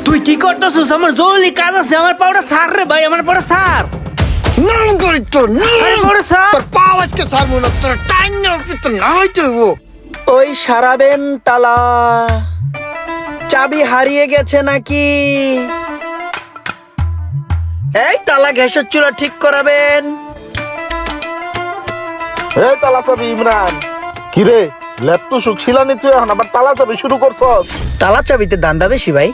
তুই কি করতেছিস? আমার জরুরি কাজ আছে, আমার পাউডার সার রে ভাই, আমার পাউডার সার। নাম করি তো পাউডার সার। তোর পাও আজকে ছাড়বো না, তোর টাইম না তো না হইতে হইব। ওই সারাবেন তালা, চাবি হারিয়ে গেছে নাকি? এই তালা গ্যাসের চুলা ঠিক করাবেন। এই তালা চাবি ইমরান, কিরে ল্যাপটপ শুকছিলা নিচ্ছে এখন আবার তালা চাবি শুরু করছস? তালা চাবিতে দান্দা বেশি ভাই।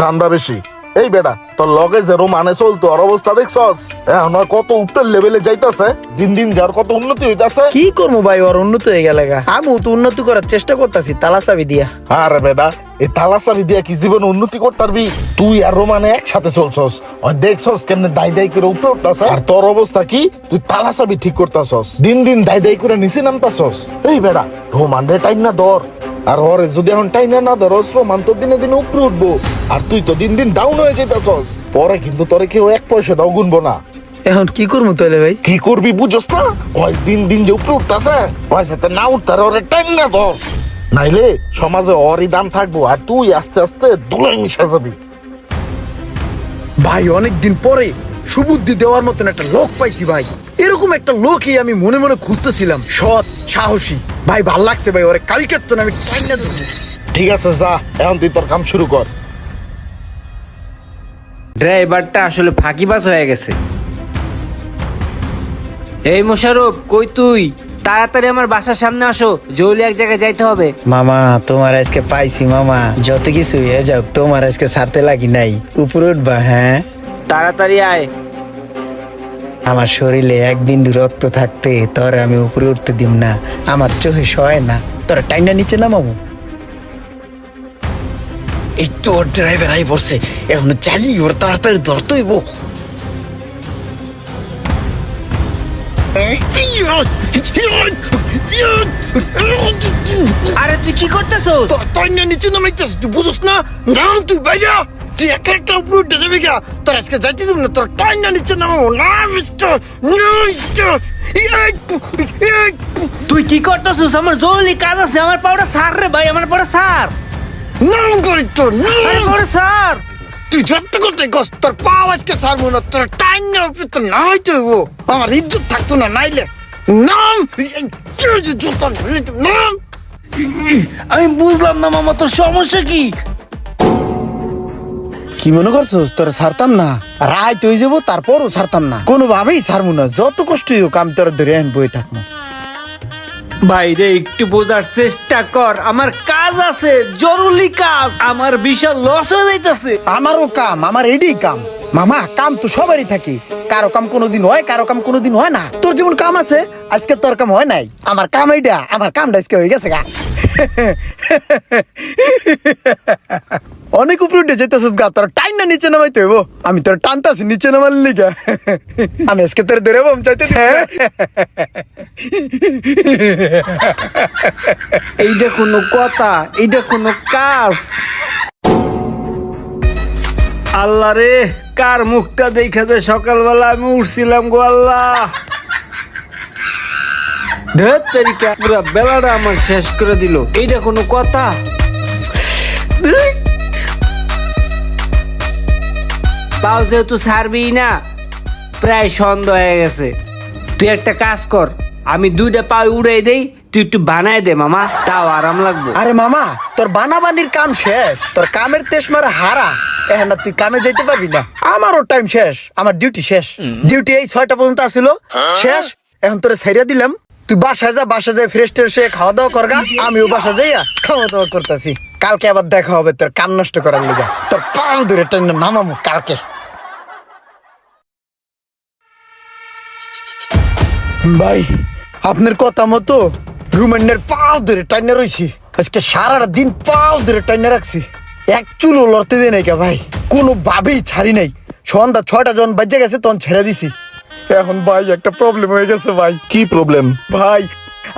ধান্দা বেশি। এই বেটা তোর লগে যে রোমানে চলতো আর অবস্থা দেখছস? এখন আর কত উপরের লেভেলে যাইতাছে, দিন দিন যার কত উন্নতি হইতাছে। কি করবো ভাই, ওর উন্নত হয়ে গেলে গা। আমি তো উন্নতি করার চেষ্টা করতেছি তালা চাবি দিয়া। আরে বেটা এই তালা চাবি দিয়া কি জীবনে উন্নতি করতে পারবি? তুই আর রোমানে একসাথে চলছস, ওই দেখছস কেমনে দাই দাই করে উপরে উঠতাছে, আর তোর অবস্থা কি? তুই তালা চাবি ঠিক করতাছস, দিন দিন দাই দাই করে নিচে নামতাছস। এই বেটা রোমান রে টাইম না ধর, আর ওরে যদি এখন টাইম না ধরস রোমান তো দিনে দিনে উপরে উঠবো, আর তুই তো দিন দিন ডাউন হয়ে যেতেছস। পরে কিন্তু তোরে কেউ এক পয়সা দাও গুনবো না। এখন কি করবো তাহলে ভাই? কি করবি বুঝস না? ওই দিন দিন যে উপরে উঠতাছে, ওই সাথে না উঠতারে ওরে টাইম না ধর, নাইলে সমাজে ওরই দাম থাকবো আর তুই আস্তে আস্তে ধুলাই মিশা যাবি। ভাই অনেকদিন পরে সুবুদ্ধি দেওয়ার মতন একটা লোক পাইছি ভাই। এরকম একটা লোকই আমি মনে মনে খুঁজতেছিলাম, সৎ সাহসী। ভাই ভাল লাগছে ভাই, ওরে কালকের তো আমি টাইম না দেবো। ঠিক আছে যা, এখন তুই তোর কাম শুরু কর। ড্রাইভারটা আসলে ফাঁকিবাজ হয়ে গেছে। এই মোশারফ, কই তুই? তাড়াতাড়ি আমার বাসার সামনে আসো, জরুরি এক জায়গায় যাইতে হবে। মামা তোমার আজকে পাইছি মামা, যত কিছু হয়ে যাক তোমার আজকে ছাড়তে লাগি নাই। উপরে উঠবা? হ্যাঁ তাড়াতাড়ি আয়। আমার শরীরে এক বিন্দু রক্ত থাকতে তোর আমি উপরে উঠতে দিম না, আমার চোখে সয় না। তোরা টাইনা নিচে না মামু। এই তো ড্রাইভার আই বসে, এখন চালিয়ে ওর তাড়াতাড়ি ধরতে হইব। আরে তুই কি করতেছস? তোর টাইম না নিচে নামাইতেছ, তুই বুঝছ না? নাম তুই বাইরা, তুই একটা একটা উপরে উঠে যাবি গা। তোর আজকে যাইতে দিব না, তোর টাইম না নিচে নামাবো না মিস্টার, না মিস্টার। তুই কি করতেছস? আমার জরুরি কাজ আছে, আমার পাউডার সার রে ভাই, আমার পাউডার সার। নাম করি তো আরে পাউডার সার। তুই যত করতে গস, তোর পাও আজকে ছাড়বো না, তোর টাইম না উপরে তো না হইতে হইব। আমার ইজ্জত থাকতো না নাইলে। নাম নাম। আমি বুঝলাম না মামা, তোর সমস্যা কি? কি মনে করছস তোর ছাড়তাম না? রায় তুই যাবো তারপরও ছাড়তাম না, কোনোভাবেই ছাড়বো না। যত কষ্টই হোক আমি তোর ধরে আইন বই থাকবো। বাইরে একটু বোঝার চেষ্টা কর, আমার কাজ আছে, জরুরি কাজ। আমার বিশাল লস হয়ে যাইতেছে। আমারও কাম, আমার এডি কাম মামা। কাম তো সবারই থাকে, কারো কাম কোনোদিন হয়, কারো কাম কোনোদিন হয় না। তোর যেমন কাম আছে, আজকে তোর কাম হয় নাই। আমার কাম এইটা, আমার কামটা আজকে হয়ে গেছে গা। অনেক উপরে উঠে যেতেছিস গা, তোর টাইম না নিচে নামাইতে হইব। আমি তোর টানতাছি নিচে নামার লিগা। আমি আজকে তোর ধরে বম চাইতে। এইটা কোনো কথা? এইটা কোনো কাজ? আল্লাহ রে, কার মুখটা দেখা যায় সকালবেলা আমি উঠছিলাম গো আল্লাহ। ধের তারিখে পুরা বেলাটা আমার শেষ করে দিল। এইটা কোনো কথা? তাও যেহেতু ছাড়বি না, প্রায় সন্ধ্যা হয়ে গেছে। তুই একটা কাজ কর, আমি দুইটা পা উড়াই দেই, তুই একটু বানাই দে মামা, তাও আরাম লাগবে। আরে মামা, তোর বানাবানির কাম শেষ, তোর কামের তেজ মারা হারা। এখন না তুই কামে যাইতে পারবি না। আমারও টাইম শেষ, আমার ডিউটি শেষ। ডিউটি এই 6টা পর্যন্ত আসিল, শেষ। এখন তোরে ছাইরা দিলাম, তুই বাসায় যা, বাসায় যাই ফ্রেশ ট্রেশ হয়ে খাওয়া দাওয়া করগা। আমিও বাসা যাইয়া খাওয়া দাওয়া করতেছি। কালকে আবার দেখা হবে তোর কাম নষ্ট করার লিগা। তোর পাও ধরে টাইম নামামু কালকে। ভাই আপনার কথা মতো রুমেন্ডের পাও ধরে টাইনে রইছি। আজকে সারাটা দিন পাও ধরে টাইনে রাখছি, এক চুলও লড়তে দেয় নাই কে ভাই, কোনো ভাবেই ছাড়ি নাই। সন্ধ্যা 6টা যখন বাজে গেছে তখন ছেড়ে দিছি। এখন ভাই একটা প্রবলেম হয়ে গেছে ভাই। কি প্রবলেম? ভাই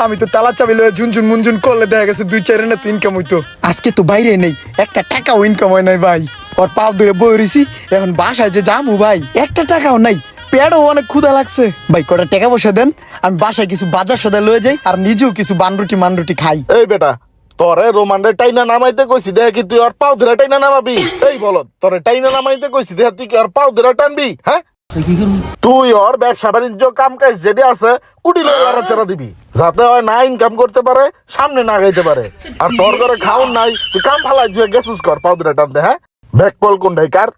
আমি তো তালা চাবি লয়ে ঝুনঝুন মুনঝুন করলে দেখা গেছে 2-4 না তো ইনকাম হইতো। আজকে তো বাইরে নেই, একটা টাকাও ইনকাম হয় নাই ভাই। ওর পাও ধরে বই রইছি, এখন বাসায় যে যাবো ভাই একটা টাকাও নাই। পেটও অনেক ক্ষুধা লাগছে ভাই, কটা টাকা পয়সা দেন, আমি বাসায় কিছু বাজার সদা লয়ে যাই আর নিজেও কিছু বানরুটি মানরুটি খাই। এই বেটা তোরে রোমান্ডে টাইনা নামাইতে কইছি দেখ কি তুই আর পাও ধরে টাইনা নামাবি? এই বল, তোরে টাইনা নামাইতে কইছি দেখ তুই কি আর পাও ধরে টানবি? হ্যাঁ, তুই ওর ব্যবসা বাণিজ্য কাম কাজ যেটা আছে কুটি লড়াচড়া দিবি, যাতে হয় না ইনকাম করতে পারে, সামনে না গাইতে পারে। আর তোর ঘরে খাওন নাই, তুই কাম ফালাই তুই গেছিস কর পাও ধরে টানতে। হ্যাঁ, ব্যাক কল কোন কার?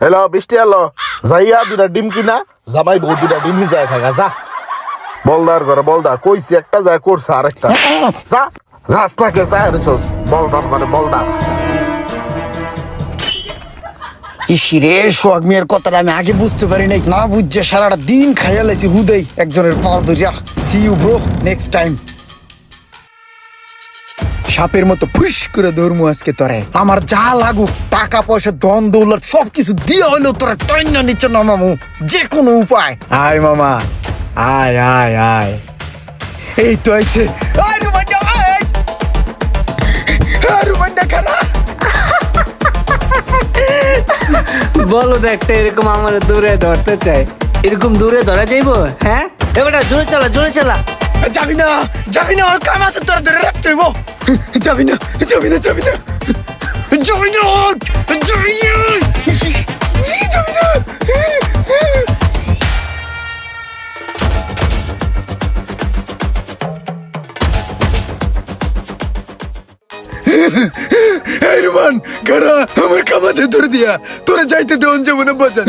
হ্যালো, বৃষ্টি এলো, যাইয়া দুটা ডিম কিনা, জামাই বউ দুটা ডিম হিসায় খাগা যা। বলদার ঘরে বলদা কইছি একটা যায় করছে আরেকটা, যা যাস নাকে চায় রেছস বলদার ঘরে বলদা। ইসিরে সোহাগ মিয়ার কথাটা আমি আগে বুঝতে পারি নাই, না বুঝছে সারাটা দিন খাইয়া লাইছি হুদেই একজনের পা ধরিয়া। See you bro, next time. সাপের মতো ফুস করে ধরমু আজকে তোরে। আমার যা লাগুক, টাকা পয়সা ধন দৌলত সবকিছু দিয়ে হইলো তোরা টাইনা নিচে নামামু যে কোনো উপায়। আয় মামা, আয় আয় আয়, এই তো আইছে। আয় রুমান্ডা, আয় রুমান্ডা খারা। বলো তো একটা এরকম আমার দূরে ধরতে চাই, এরকম দূরে ধরা যাইবো? হ্যাঁ, এবারে জোরে চালা, জোরে চালা। যাবি না, যাবি না, ওর কাম আছে তোর ধরে রাখতে হইব। যাবি না, যাবি না, যাবি না, যাবি না, যাবি না, যাবি না। এই রুমান কারা, আমার কাম আছে ধরে দিয়া, তোরা যাইতে দেওয়ান যাবো না বাজান।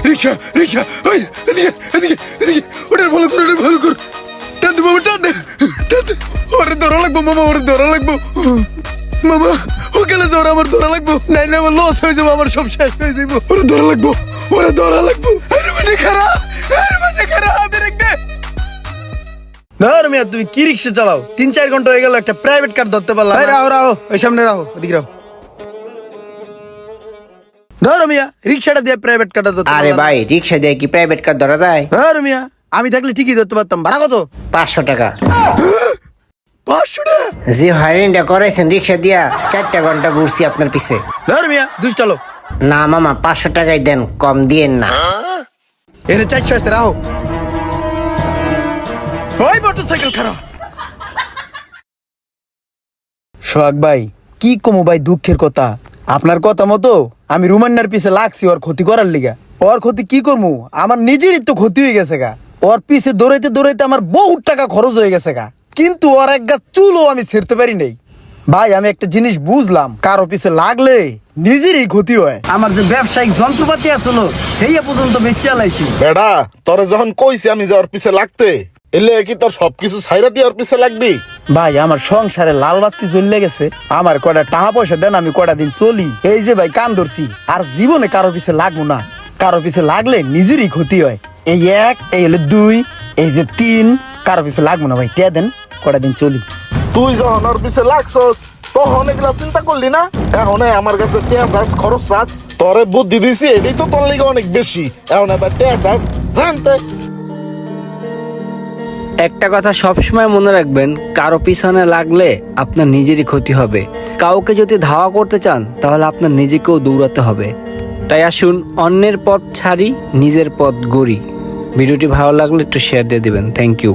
রিক্সা, রিক্সা, ওই এদিকে, এদিকে, এদিকে, ওটার ভালো কর, ওটার ভালো কর, টান দে মামা, টান দে, টান দে। ওরে ধরা লাগবো মামা, ওরে ধরা লাগবো মামা, ও গেলে জ্বর আমার ধরা লাগবো, নাই না আমার লস হয়ে যাবো, আমার সব শেষ হয়ে যাবো। ওরে ধরা লাগবো, ওরে ধরা লাগবো। আরে মানে খারা, আরে মানে খারা, ব্রেক দে। না মিয়া, তুমি কি রিক্সা চালাও? 3-4 ঘন্টা হয়ে গেল, একটা প্রাইভেট কার ধরতে পারলাম। রাহো রাহো, ওই সামনে রাহো, ওদিকে রাহো। ধরো মিয়া, রিক্সাটা দিয়ে প্রাইভেট কারটা ধরতে। আরে ভাই, রিক্সা দিয়ে কি প্রাইভেট কার ধরা যায়? ধরো মিয়া, আমি থাকলে ঠিকই ধরতে পারতাম। ভাড়া কত? 500 টাকা। 500 টাকা? যে হয়রানিটা করেছেন রিক্সা দিয়া, 4টা ঘন্টা ঘুরছি আপনার পিছে। ধরো মিয়া, দুষ্টালো। না মামা, 500 টাকাই দেন, কম দিয়েন না। এনে 400 আছে, রাহো। ওই মোটরসাইকেল খারাপ। সোহাগ ভাই, কি কমু ভাই দুঃখের কথা। আপনার কথা মতো আমি রুমান্নার পিছে লাগছি ওর ক্ষতি করার লিগা। ওর ক্ষতি কি করবো, আমার নিজেরই তো ক্ষতি হয়ে গেছে গা। ওর পিছে দৌড়াইতে দৌড়াইতে আমার বহুত টাকা খরচ হয়ে গেছে গা, কিন্তু ওর এক গা চুলও আমি ছেড়তে পারি নাই। ভাই আমি একটা জিনিস বুঝলাম, কারো পিছে লাগলে নিজেরই ক্ষতি হয়। আমার যে ব্যবসায়িক যন্ত্রপাতি আসলো সেই পর্যন্ত বেঁচে আলাইছি। বেটা, তোরে যখন কইছি আমি যে ওর পিছে লাগতে, এলে কি তোর সবকিছু ছাইরা দিয়ে ওর পিছে লাগবি? ভাই আমার সংসারে লাল বাতি জ্বলে গেছে, আমার কয়টা টাকা পয়সা দেন, আমি কয়টা দিন চলি। এই যে ভাই কান ধরছি, আর জীবনে কারো পিছে লাগবো না। কারো পিছে লাগলে নিজেরই ক্ষতি হয়। এই 1, এই হলো 2, এই যে 3, কারো পিছে লাগবো না ভাই, টিয়া দেন, কয়টা দিন চলি। তুই যখন ওর পিছে লাগছস তখন এগুলা চিন্তা করলি না? এখন আমার কাছে টেস আস, খরচ আস, তোরে বুদ্ধি দিছি, এটাই তো তোর লিগে অনেক বেশি। এখন এবার টেস আস জানতে। একটা কথা সবসময় মনে রাখবেন, কারো পিছনে লাগলে আপনার নিজেরই ক্ষতি হবে। কাউকে যদি ধাওয়া করতে চান তাহলে আপনার নিজেকেও দৌড়াতে হবে। তাই আসুন অন্যের পথ ছাড়ি, নিজের পথ গড়ি। ভিডিওটি ভালো লাগলে একটু শেয়ার দিয়ে দিবেন। Thank you.